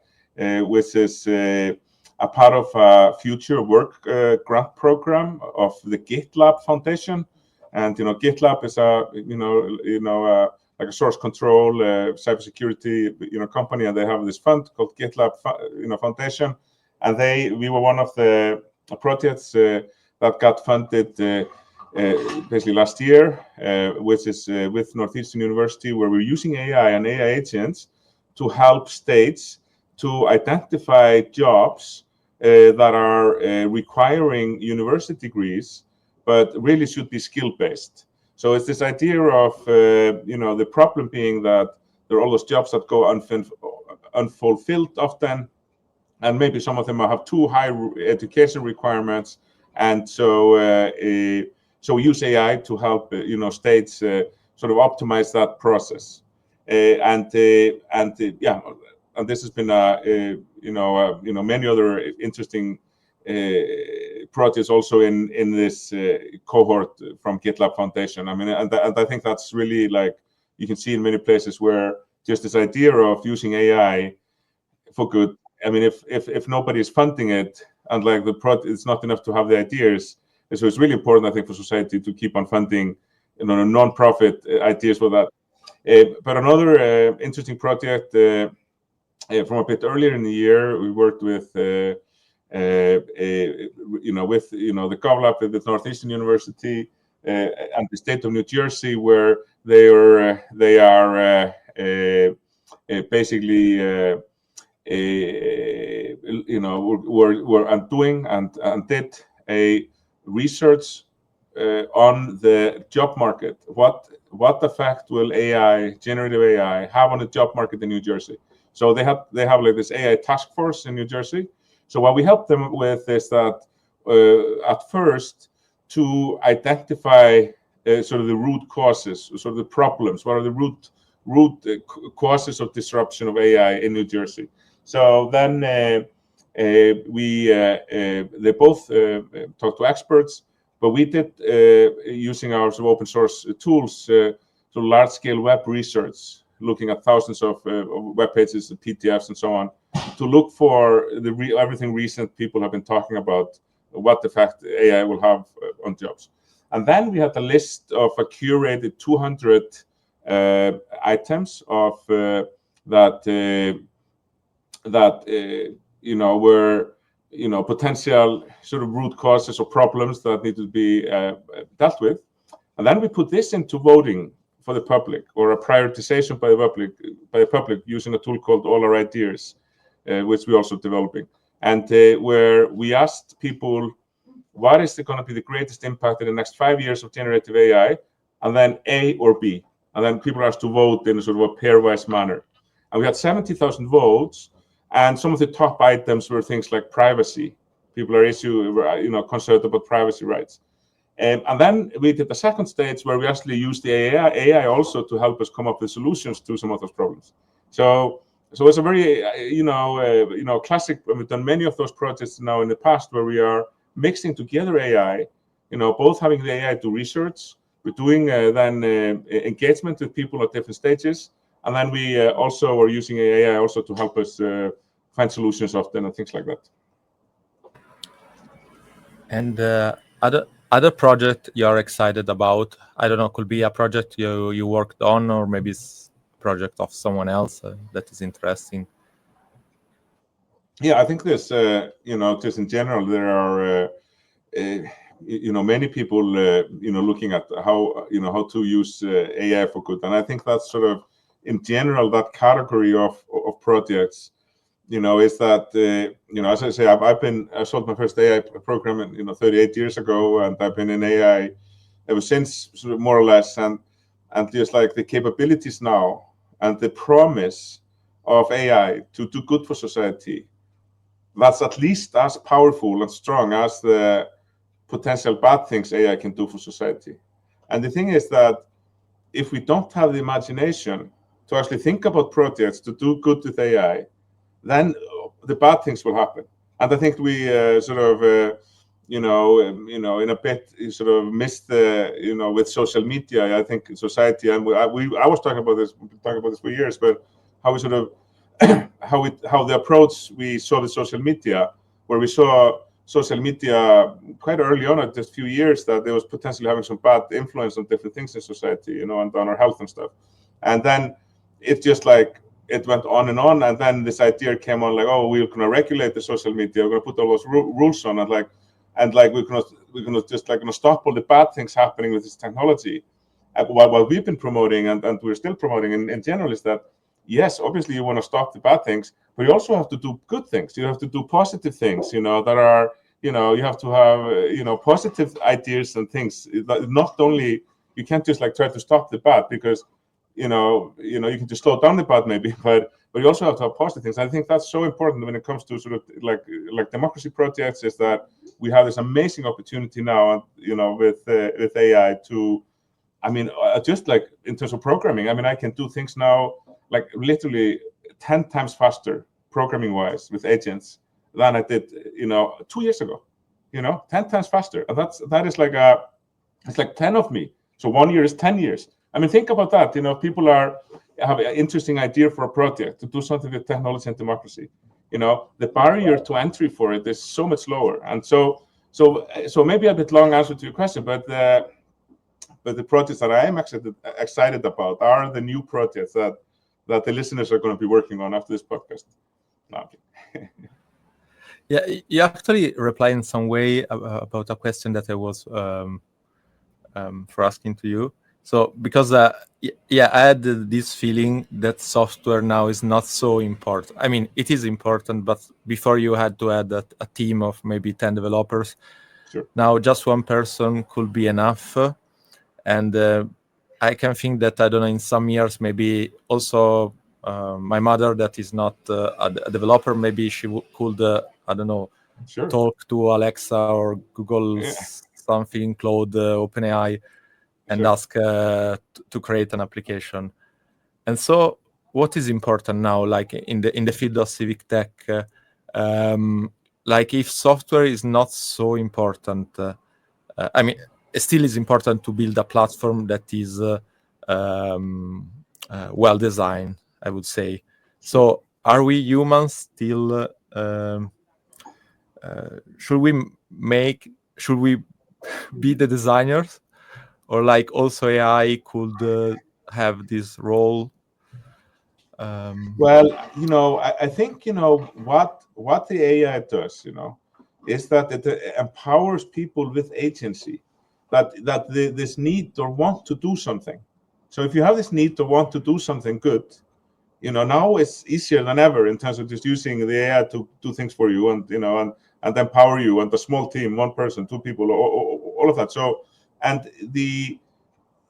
which is a part of a future work grant program of the GitLab Foundation. And GitLab is like a source control cybersecurity company, and they have this fund called GitLab Foundation, and we were one of the projects that got funded basically last year, which is with Northeastern University, where we're using AI and AI agents to help states to identify jobs that are requiring university degrees, but really should be skill-based. So it's this idea of, the problem being that there are all those jobs that go unfulfilled often, and maybe some of them have too high education requirements. And so we use AI to help, states sort of optimize that process. And this has been, many other interesting projects also in this cohort from GitLab Foundation. I mean, and I think that's really like, you can see in many places where just this idea of using AI for good. I mean, if nobody is funding it, and like it's not enough to have the ideas. So it's really important, I think, for society to keep on funding, non-profit ideas for that. But another interesting project from a bit earlier in the year, we worked with the GovLab with Northeastern University and the state of New Jersey, where they are basically were doing and did a research on the job market. What effect will generative AI, have on the job market in New Jersey? So they have like this AI task force in New Jersey. So what we help them with is that at first to identify sort of the root causes, sort of the problems. What are the root causes of disruption of AI in New Jersey? So then they both talked to experts, but we did using our sort of open source tools, large scale web research, looking at thousands of web pages, PDFs, and so on, to look for everything recent people have been talking about, what effect AI will have on jobs. And then we had a list of a curated 200 items of that were potential sort of root causes or problems that need to be dealt with. And then we put this into voting for the public, or a prioritization by the public using a tool called All Our Ideas, which we're also developing. And where we asked people, what is going to be the greatest impact in the next 5 years of generative AI, and then A or B. And then people are asked to vote in a sort of a pairwise manner. And we had 70,000 votes, and some of the top items were things like privacy. People are concerned about privacy rights. And then we did the second stage where we actually used the AI also to help us come up with solutions to some of those problems. So it's a very classic. We've done many of those projects now in the past where we are mixing together AI, both having the AI do research. We're doing then engagement with people at different stages, and then we also are using AI also to help us find solutions often and things like that. And other project you're excited about? I don't know, could be a project you worked on, or maybe it's a project of someone else that is interesting. Yeah, I think there's just in general there are many people looking at how to use AI for good, and I think that's sort of in general that category of projects. Is that as I say, I sold my first AI program 38 years ago, and I've been in AI ever since, sort of more or less, and just like the capabilities now and the promise of AI to do good for society, that's at least as powerful and strong as the potential bad things AI can do for society. And the thing is that if we don't have the imagination to actually think about projects to do good with AI, then the bad things will happen. And I think we in a bit sort of missed with social media. I think society, and I was talking about this for years, but how we sort of how the approach we saw with social media, where we saw social media quite early on, at just a few years, that there was potentially having some bad influence on different things in society, and on our health and stuff. And then it just like it went on, and then this idea came on, like, oh, we're going to regulate the social media, we're going to put all those rules on, and we're going to just stop all the bad things happening with this technology. What we've been promoting, and we're still promoting in general, is that yes, obviously you want to stop the bad things, but you also have to do good things. You have to do positive things, that are, you have to have, positive ideas and things. Not only, you can't just try to stop the bad, because, you can just slow down the bad maybe, but you also have to have positive things. I think that's so important when it comes to sort of like democracy projects, is that we have this amazing opportunity now, with AI to, just like in terms of programming, I can do things now like literally 10 times faster programming wise with agents than I did, 2 years ago, 10 times faster. And that is it's like 10 of me. So 1 year is 10 years. Think about that. People are, have an interesting idea for a project to do something with technology and democracy, the barrier to entry for it is so much lower. And so maybe a bit long answer to your question, but the projects that I am excited about are the new projects that the listeners are going to be working on after this podcast. No, okay. Yeah, you actually reply in some way about a question that I was for asking to you. So because I had this feeling that software now is not so important. I mean, it is important, but before you had to add a team of maybe 10 developers. Sure. Now just one person could be enough. And I can think that, I don't know, in some years, maybe also my mother that is not a developer, maybe she could, I don't know, Sure. talk to Alexa or Google something, Claude, OpenAI, and Sure. ask to create an application. And so what is important now, like in the field of civic tech, like if software is not so important, I mean, it still is important to build a platform that is well designed, I would say. So are we humans still, should we be the designers, or like also AI could have this role? Well, I think what the AI does, is that it empowers people with agency, that this need or want to do something. So if you have this need to want to do something good, now it's easier than ever in terms of just using the AI to do things for you, and and empower you, and a small team, one person, two people, all of that. So, and the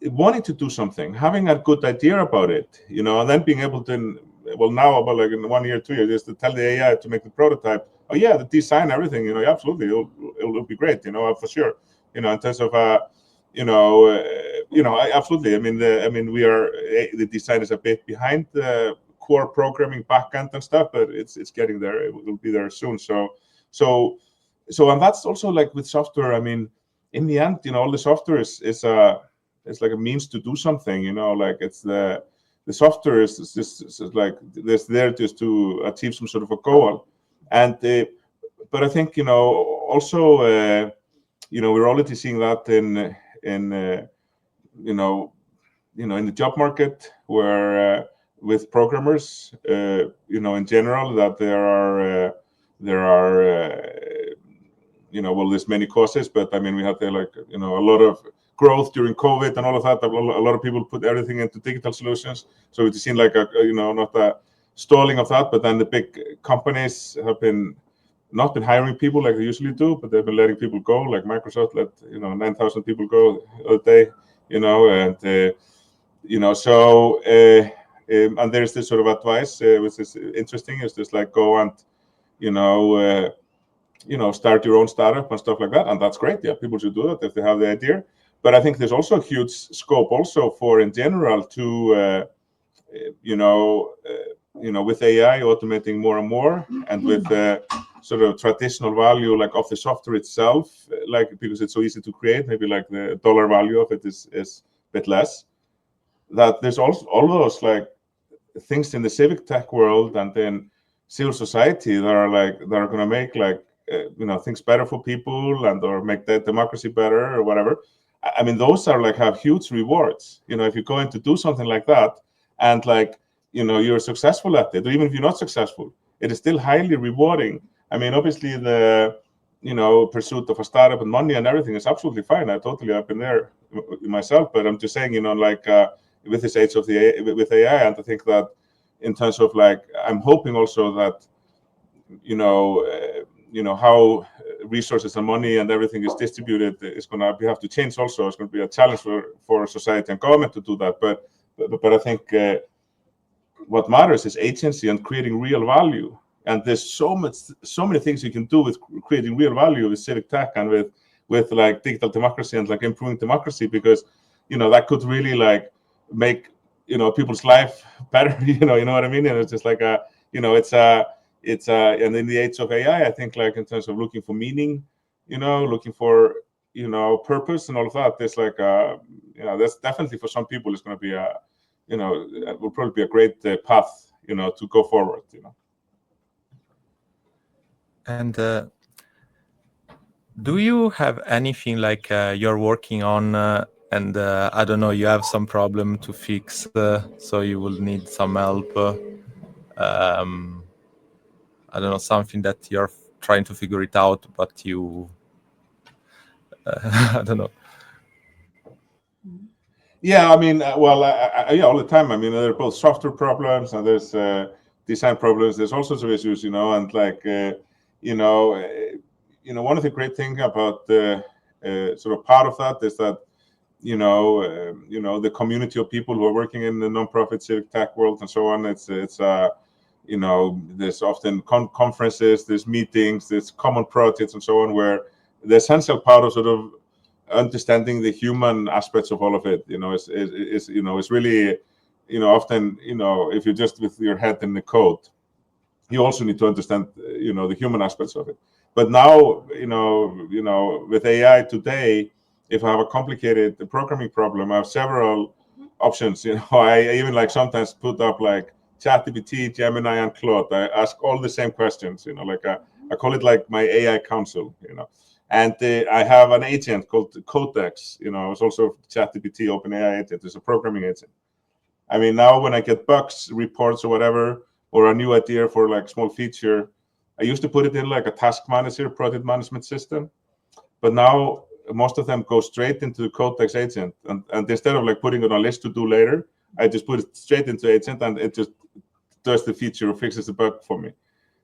wanting to do something, having a good idea about it, and then being able to, now about like in 1 year, 2 years, just to tell the AI to make the prototype. Oh yeah, the design, everything, absolutely, it'll be great, for sure. In terms of, absolutely. I mean, the design is a bit behind the core programming backend and stuff, but it's getting there. It will be there soon. So, and that's also like with software. I mean, in the end, all the software is it's like a means to do something, like it's the software is just like it's there just to achieve some sort of a goal. And but I think also we're already seeing that in in the job market, where with programmers, in general, that there are well, there's many causes, but I mean, we had a lot of growth during COVID and all of that. A lot of people put everything into digital solutions, so it's seen like not a stalling of that. But then the big companies have not been hiring people like they usually do, but they've been letting people go. Like Microsoft let 9,000 people go a day, and so and there's this sort of advice which is interesting. Is just like go and start your own startup and stuff like that, and that's great. Yeah, people should do that if they have the idea. But I think there's also a huge scope also for, in general, to with AI automating more and more, and with sort of traditional value like of the software itself, like because it's so easy to create, maybe like the dollar value of it is a bit less. That there's also all those like things in the civic tech world and in civil society that are going to make things better for people, and or make that democracy better or whatever. I mean, those are have huge rewards. If you're going to do something like that, and you're successful at it, or even if you're not successful, it is still highly rewarding. I mean, obviously the pursuit of a startup and money and everything is absolutely fine. I've been there myself, but I'm just saying, with this age of with AI, and I think that in terms of I'm hoping also that how resources and money and everything is distributed is going to have to change. Also, it's going to be a challenge for society and government to do that. But I think what matters is agency and creating real value. And there's so many things you can do with creating real value with civic tech and with digital democracy and improving democracy, because that could really make people's life better. You know what I mean? And it's just and in the age of AI, I think in terms of looking for meaning, looking for purpose and all of that, there's that's definitely for some people it's going to be will probably be a great path, to go forward. And do you have anything like you're working on, and I don't know, you have some problem to fix, so you will need some help? I don't know, something that you're trying to figure it out, but you, I don't know. Yeah, I mean, yeah, all the time. I mean, there are both software problems and there's design problems. There's all sorts of issues, and like, one of the great things about sort of part of that is that, the community of people who are working in the nonprofit civic tech world and so on. It's there's often conferences, there's meetings, there's common projects and so on, where the essential part of sort of understanding the human aspects of all of it, is really, often, if you're just with your head in the code, you also need to understand, the human aspects of it. But now, with AI today, if I have a complicated programming problem, I have several options. I even like sometimes put up like ChatGPT, Gemini, and Claude. I ask all the same questions. I call it like my AI council. And I have an agent called Codex. It's also ChatGPT OpenAI agent. It's a programming agent. I mean, now when I get bugs, reports, or whatever, or a new idea for like small feature, I used to put it in like a task manager, project management system. But now most of them go straight into the Codex agent. And instead of like putting it on a list to do later, I just put it straight into agent and it just does the feature or fixes the bug for me.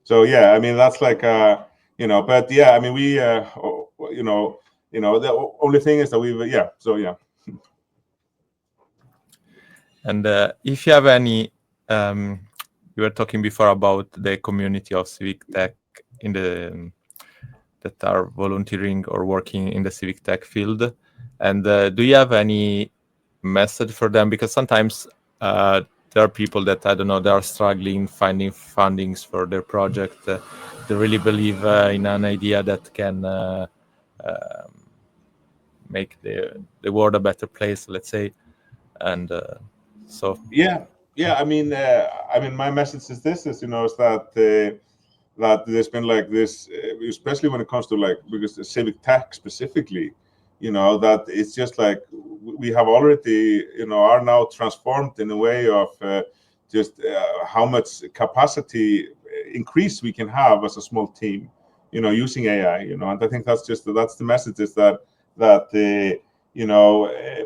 So yeah, I mean, that's like, but yeah, I mean, we, the only thing is that And if you have any, you were talking before about the community of civic tech in the that are volunteering or working in the civic tech field, and do you have any message for them? Because sometimes there are people that, I don't know, they are struggling finding fundings for their project. They really believe in an idea that can make the world a better place, let's say, and so yeah. I mean, my message is this: is that there's been like this, especially when it comes to like, because the civic tech specifically, that it's just like we have already, are now transformed in a way of just how much capacity increase we can have as a small team, using AI, and I think that's the message, is that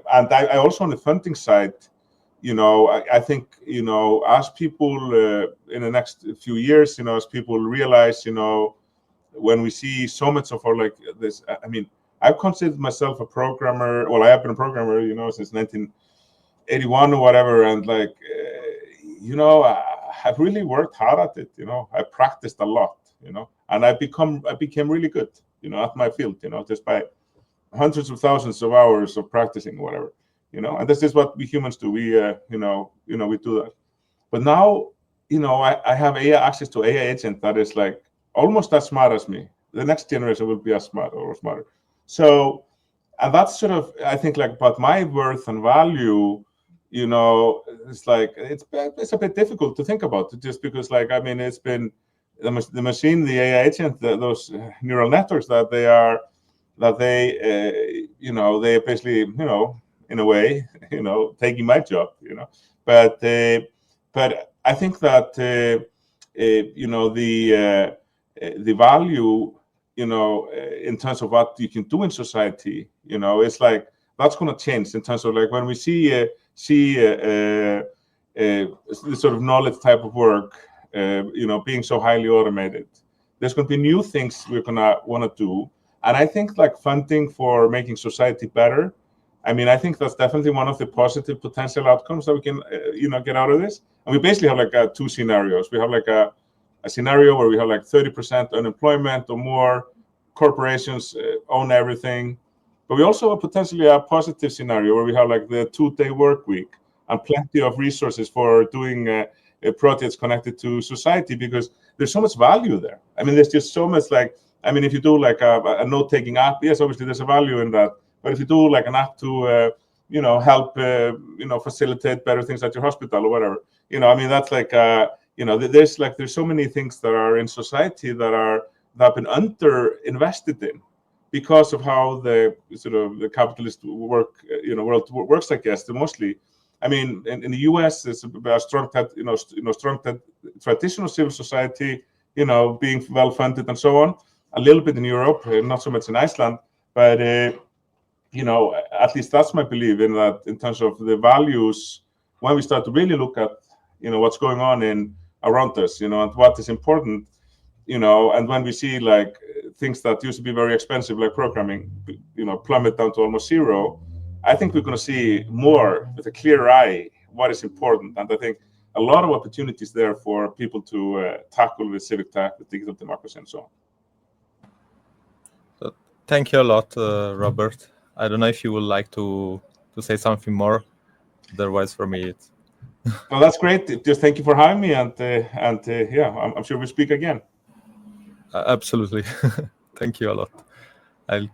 and I also on the funding side, I think, as people in the next few years, as people realize, when we see so much of our like this, I mean, I've considered myself a programmer. Well, I have been a programmer, since 1981 or whatever, and like, I've really worked hard at it. I practiced a lot, and I became really good, at my field, just by hundreds of thousands of hours of practicing, whatever. And this is what we humans do. We, we do that. But now, I have access to AI agent that is like almost as smart as me. The next generation will be as smart or smarter. So, and that's sort of, I think, like about my worth and value. It's like it's a bit difficult to think about, just because, like, I mean, it's been the machine, the AI agent, those neural networks that they they basically, in a way, taking my job, but I think that the value, in terms of what you can do in society, it's like that's going to change in terms of like when we see this sort of knowledge type of work, being so highly automated. There's going to be new things we're going to want to do. And I think like funding for making society better, I mean, I think that's definitely one of the positive potential outcomes that we can, get out of this. And we basically have like two scenarios. We have like a scenario where we have like 30% unemployment or more, corporations own everything. But we also have potentially a positive scenario where we have like the 2-day work week and plenty of resources for doing projects connected to society, because there's so much value there. I mean, there's just so much, like, I mean, if you do like a note-taking app, yes, obviously there's a value in that. But if you do like an app to, help facilitate better things at your hospital or whatever. I mean, that's like there's so many things that are in society that have been under invested in because of how the sort of the capitalist world works, I guess, mostly. I mean, in the U.S., it's a strong traditional civil society, being well funded and so on. A little bit in Europe, not so much in Iceland, but at least that's my belief in that in terms of the values. When we start to really look at, what's going on around us, and what is important, and when we see like things that used to be very expensive, like programming, plummet down to almost zero, I think we're going to see more with a clear eye what is important. And I think a lot of opportunities there for people to tackle with civic tech, with digital democracy, and so on. So, thank you a lot, Robert. I don't know if you would like to say something more. Otherwise, for me, it's... Well, that's great. Just thank you for having me, and yeah, I'm sure we'll speak again. Absolutely. Thank you a lot. I'll